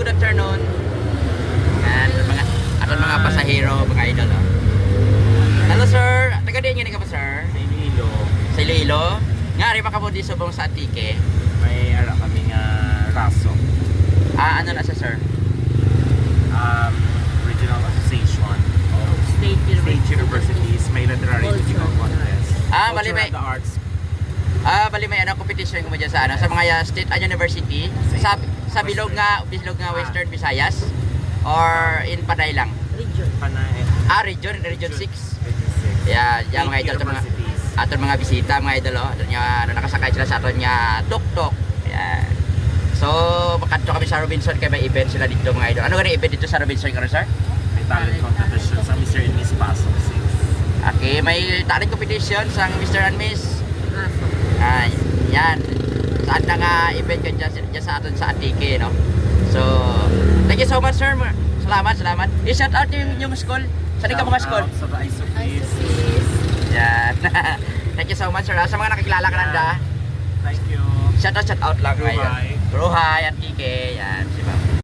good afternoon. Yan, mga pasahero, mga idol. Oh. Hello sir, taga diyan ka pa sir? Sa Iloilo, Sa Iloilo? Nga, rin ka mo di subong sa Atike. may ara kami nga raso. Ano na siya sir? Regional Association of State State Universities, may literary musical contest. Bali may Cultural Arts. bali may competition ko mo dyan sa mga state university sa bilog nga Western Visayas or in Panay lang. Region. Panay. Region 6. Region 6. Yeah, mga idol sa mga Universities. aton mga bisita, mga idol oh. Aton nga nakasakay sila sa aton nga tuk-tuk. Ayan. So, makadto kami sa Robinson kay may event sila dito mga idol. Ano nga event dito sa Robinson karon sir? May talent competition sa Mr. and Miss Pasok 6. Okay, may talent competition sa Mr. and Miss. Raso. Yan. Saan na nga event ka dyan sa aton sa Atike, no? So, thank you so much, sir. Salamat. I-shout out yung school. Saan ka mga school? Sa The Ice of Ay, Peace. sis. Yan. Thank you so much, sir. Sa mga nakikilala ka nanda, Thank you. shout out lang. Ruhay. Ruhay, Atike. Yan. Si Ma'am.